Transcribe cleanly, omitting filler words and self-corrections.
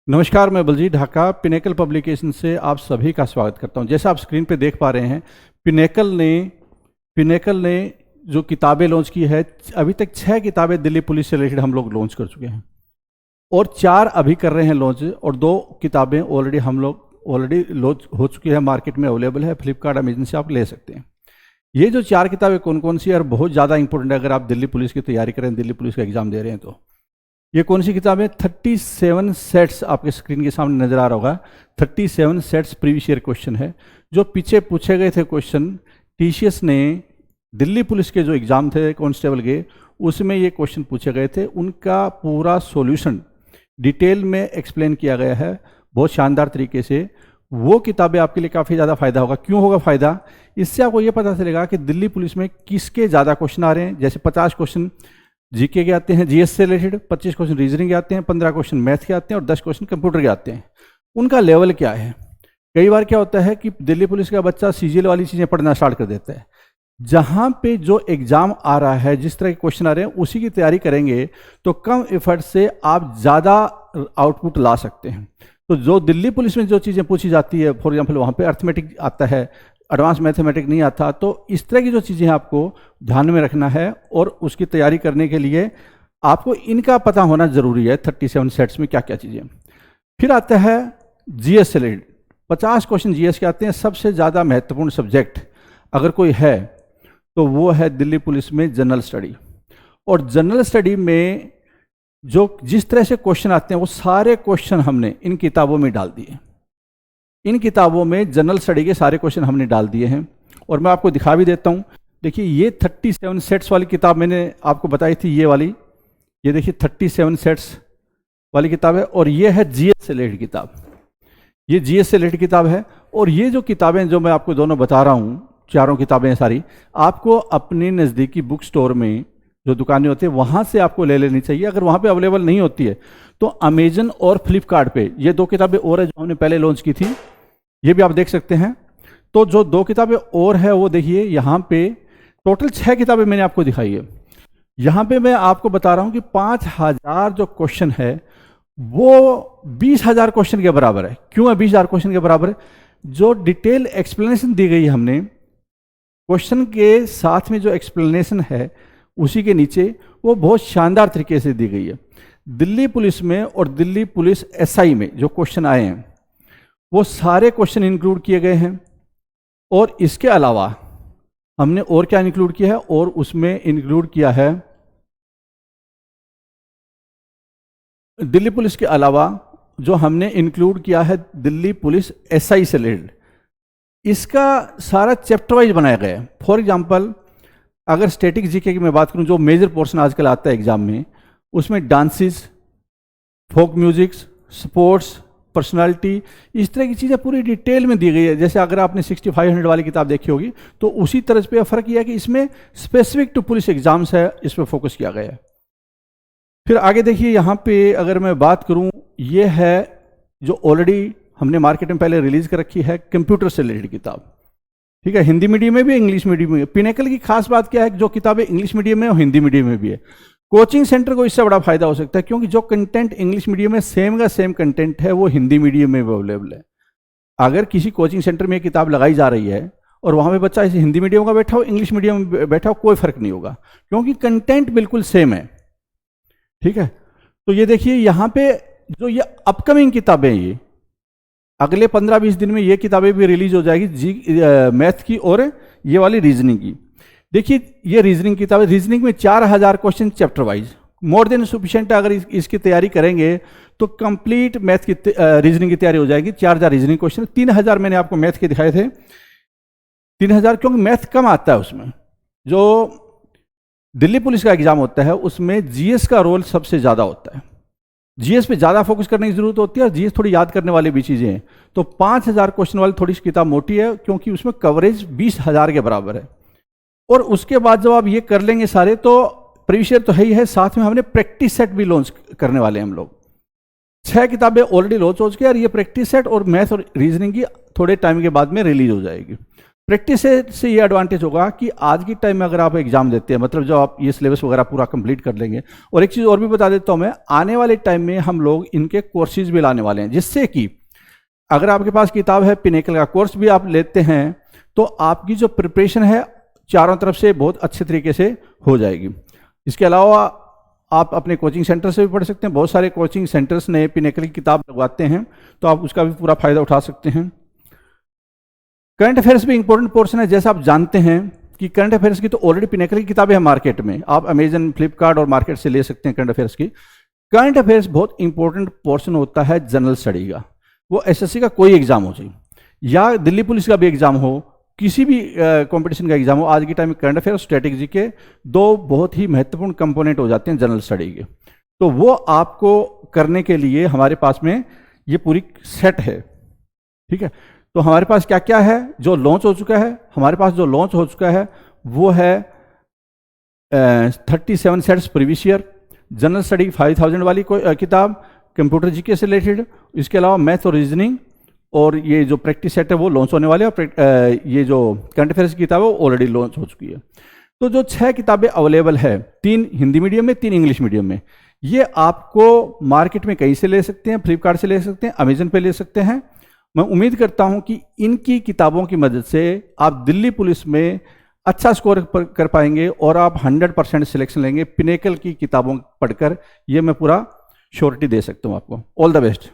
नमस्कार, मैं Baljeet Dhaka pinnacle publication से आप सभी का स्वागत करता हूं। जैसा आप स्क्रीन पे देख पा रहे हैं, पिनेकल ने जो किताबें लॉन्च की है, अभी तक 6 किताबें दिल्ली पुलिस से रिलेटेड हम लोग लॉन्च कर चुके हैं और 4 अभी कर रहे हैं लॉन्च, और 2 किताबें ऑलरेडी लॉन्च हो चुकी है, मार्केट में अवेलेबल है, फ्लिपकार्ट अमेजन से आप ले सकते हैं। ये जो 4 किताबें कौन कौन सी है और बहुत ज़्यादा इंपॉर्टेंट है अगर आप दिल्ली पुलिस की तैयारी करें, दिल्ली पुलिस का एग्जाम दे रहे हैं तो। ये कौन सी किताब है? 37 सेट्स आपके स्क्रीन के सामने नजर आ रहा होगा। 37 सेट्स प्रीवियस ईयर क्वेश्चन है, जो पीछे पूछे गए थे क्वेश्चन। टीसीएस ने दिल्ली पुलिस के जो एग्जाम थे कांस्टेबल के, उसमें ये क्वेश्चन पूछे गए थे, उनका पूरा सॉल्यूशन डिटेल में एक्सप्लेन किया गया है बहुत शानदार तरीके से। वो किताबें आपके लिए काफ़ी ज़्यादा फायदा होगा। क्यों होगा फायदा? इससे आपको ये पता चलेगा कि दिल्ली पुलिस में किसके ज़्यादा क्वेश्चन आ रहे हैं। जैसे 50 क्वेश्चन जीके के आते हैं, जीएस से रिलेटेड 25 क्वेश्चन रीजनिंग के आते हैं, 15 क्वेश्चन मैथ के आते हैं और 10 क्वेश्चन कंप्यूटर के आते हैं। उनका लेवल क्या है? कई बार क्या होता है कि दिल्ली पुलिस का बच्चा सीजीएल वाली चीज़ें पढ़ना स्टार्ट कर देता है। जहाँ पे जो एग्जाम आ रहा है, जिस तरह के क्वेश्चन आ रहे हैं, उसी की तैयारी करेंगे तो कम एफर्ट से आप ज़्यादा आउटपुट ला सकते हैं। तो जो दिल्ली पुलिस में जो चीज़ें पूछी जाती है, फॉर एग्जाम्पल वहाँ पे अर्थमेटिक आता है, एडवांस मैथमेटिक नहीं आता, तो इस तरह की जो चीज़ें आपको ध्यान में रखना है और उसकी तैयारी करने के लिए आपको इनका पता होना ज़रूरी है। 37 सेट्स में क्या क्या चीज़ें। फिर आता है जीएस से रिलेटेड 50 क्वेश्चन जीएस के आते हैं। सबसे ज़्यादा महत्वपूर्ण सब्जेक्ट अगर कोई है तो वो है दिल्ली पुलिस में जनरल स्टडी। और जनरल स्टडी में जो जिस तरह से क्वेश्चन आते हैं, वो सारे क्वेश्चन हमने इन किताबों में डाल दिए। इन किताबों में जनरल स्टडी के सारे क्वेश्चन हमने डाल दिए हैं और मैं आपको दिखा भी देता हूं। देखिए, ये 37 सेट्स वाली किताब मैंने आपको बताई थी, ये वाली। ये देखिए 37 सेट्स वाली किताब है और ये है जीएस से रिलेटेड किताब। ये जीएस से रिलेटेड किताब है। और ये जो किताबें जो मैं आपको दोनों बता रहा हूँ, चारों किताबें सारी, आपको अपने नज़दीकी बुक स्टोर में जो दुकानें होती है वहाँ से आपको ले लेनी चाहिए। अगर वहाँ पे अवेलेबल नहीं होती है तो अमेजन और फ्लिपकार्ट पे ये 2 किताबें और है जो हमने पहले लॉन्च की थी, ये भी आप देख सकते हैं। तो जो 2 किताबें और है वो देखिए, यहाँ पे टोटल 6 किताबें मैंने आपको दिखाई है। यहाँ पे मैं आपको बता रहा हूँ कि 5000 जो क्वेश्चन है वो 20,000 क्वेश्चन के बराबर है। क्यों है 20,000 क्वेश्चन के बराबर है? जो डिटेल एक्सप्लेनेशन दी गई है हमने, क्वेश्चन के साथ में जो एक्सप्लेनेशन है उसी के नीचे, वो बहुत शानदार तरीके से दी गई है। दिल्ली पुलिस में और दिल्ली पुलिस एसआई में जो क्वेश्चन आए हैं वो सारे क्वेश्चन इंक्लूड किए गए हैं। और इसके अलावा हमने और क्या इंक्लूड किया है? और उसमें इंक्लूड किया है, दिल्ली पुलिस के अलावा जो हमने इंक्लूड किया है दिल्ली पुलिस एसआई से रिलेटेड, इसका सारा चैप्टर वाइज बनाया गया है। फॉर एग्जांपल, अगर स्टैटिक जीके की मैं बात करूं, जो मेजर पोर्शन आजकल आता है एग्जाम में, उसमें डांसेस, फोक म्यूजिक्स, स्पोर्ट्स, पर्सनालिटी, इस तरह की चीज़ें पूरी डिटेल में दी गई है। जैसे अगर आपने 6500 वाली किताब देखी होगी तो उसी तरह पे फ़र्क यह है कि इसमें स्पेसिफिक टू पुलिस एग्जाम्स है, इस पर फोकस किया गया है। फिर आगे देखिए, यहाँ पे अगर मैं बात करूँ, ये है जो ऑलरेडी हमने मार्केट में पहले रिलीज कर रखी है, कंप्यूटर से रिलेटेड किताब। ठीक है, हिंदी मीडियम में भी, इंग्लिश मीडियम में भी। पिनेकल की खास बात क्या है कि जो किताबें इंग्लिश मीडियम में और हिंदी मीडियम में भी है। कोचिंग सेंटर को इससे बड़ा फायदा हो सकता है, क्योंकि जो कंटेंट इंग्लिश मीडियम में सेम का सेम कंटेंट है वो हिंदी मीडियम में भी अवेलेबल है। अगर किसी कोचिंग सेंटर में एक किताब लगाई जा रही है और वहाँ पे बच्चा इसे हिंदी मीडियम का बैठा हो, इंग्लिश मीडियम में बैठा हो, कोई फर्क नहीं होगा, क्योंकि कंटेंट बिल्कुल सेम है। ठीक है, तो ये देखिए यहाँ पे जो ये अपकमिंग किताबें, ये अगले 15-20 दिन में ये किताबें भी रिलीज हो जाएगी, मैथ की और ये वाली रीजनिंग की। देखिए, ये रीजनिंग किताब है। रीजनिंग में 4000 question chapter wise, more than sufficient. अगर इसकी तैयारी करेंगे तो कंप्लीट मैथ की रीजनिंग की तैयारी हो जाएगी। 4000 रीजनिंग क्वेश्चन, 3000 मैंने आपको मैथ के दिखाए थे। 3000 क्योंकि मैथ कम आता है उसमें। जो दिल्ली पुलिस का एग्जाम होता है उसमें जीएस का रोल सबसे ज़्यादा होता है। जीएस पे ज़्यादा फोकस करने की जरूरत होती है और जीएस थोड़ी याद करने वाली भी चीज़ें हैं। तो 5000 क्वेश्चन वाली थोड़ी सी किताब मोटी है, क्योंकि उसमें कवरेज 20,000 के बराबर है। और उसके बाद जब आप ये कर लेंगे सारे, तो प्रीवियस ईयर तो है ही है, साथ में हमने प्रैक्टिस सेट भी लॉन्च करने वाले हैं हम लोग। 6 किताबें ऑलरेडी लॉन्च हो चुकी है और ये प्रैक्टिस सेट और मैथ और रीजनिंग की थोड़े टाइम के बाद में रिलीज हो जाएगी। प्रैक्टिस से ये एडवांटेज होगा कि आज की टाइम में अगर आप एग्जाम देते हैं, मतलब जब आप ये सिलेबस वगैरह पूरा कंप्लीट कर लेंगे, और एक चीज़ और भी बता देता हूँ मैं, आने वाले टाइम में हम लोग इनके कोर्सेज भी लाने वाले हैं, जिससे कि अगर आपके पास किताब है, पिनेकल का कोर्स भी आप लेते हैं, तो आपकी जो प्रिपरेशन है चारों तरफ से बहुत अच्छे तरीके से हो जाएगी। इसके अलावा आप अपने कोचिंग सेंटर से भी पढ़ सकते हैं, बहुत सारे कोचिंग सेंटर्स ने पिनेकल की किताब लगवाते हैं, तो आप उसका भी पूरा फायदा उठा सकते हैं। करंट अफेयर्स भी इंपॉर्टेंट पोर्शन है। जैसा आप जानते हैं कि करंट अफेयर्स की तो ऑलरेडी पिनेकल की किताबें हैं मार्केट में, आप अमेजन, फ्लिपकार्ट और मार्केट से ले सकते हैं करंट अफेयर्स की। करंट अफेयर्स बहुत इंपॉर्टेंट पोर्शन होता है जनरल स्टडी का, वो एसएससी का कोई एग्जाम हो जाए या दिल्ली पुलिस का भी एग्जाम हो, किसी भी कंपटीशन का एग्जाम हो, आज के टाइम में करंट अफेयर और स्ट्रेटेजी के दो बहुत ही महत्वपूर्ण कंपोनेंट हो जाते हैं जनरल स्टडी के। तो वो आपको करने के लिए हमारे पास में ये पूरी सेट है, ठीक है। तो हमारे पास क्या क्या है जो लॉन्च हो चुका है? हमारे पास जो लॉन्च हो चुका है वो है 37 sets previous year, general study 5000 वाली कोई किताब, कंप्यूटर जीके से रिलेटेड, इसके अलावा मैथ और रीजनिंग, और ये जो प्रैक्टिस सेट है वो लॉन्च होने वाले हैं, और ये जो करंट अफेयर्स की किताब है वो ऑलरेडी लॉन्च हो चुकी है। तो जो 6 किताबें अवेलेबल है, 3 हिंदी मीडियम में, 3 इंग्लिश मीडियम में, ये आपको मार्केट में कहीं से ले सकते हैं, फ्लिपकार्ट से ले सकते हैं, अमेजन पे ले सकते हैं। मैं उम्मीद करता हूं कि इनकी किताबों की मदद से आप दिल्ली पुलिस में अच्छा स्कोर कर पाएंगे और आप 100% सिलेक्शन लेंगे पिनेकल की किताबों पढ़कर, ये मैं पूरा श्योरिटी दे सकता हूं आपको। All the best.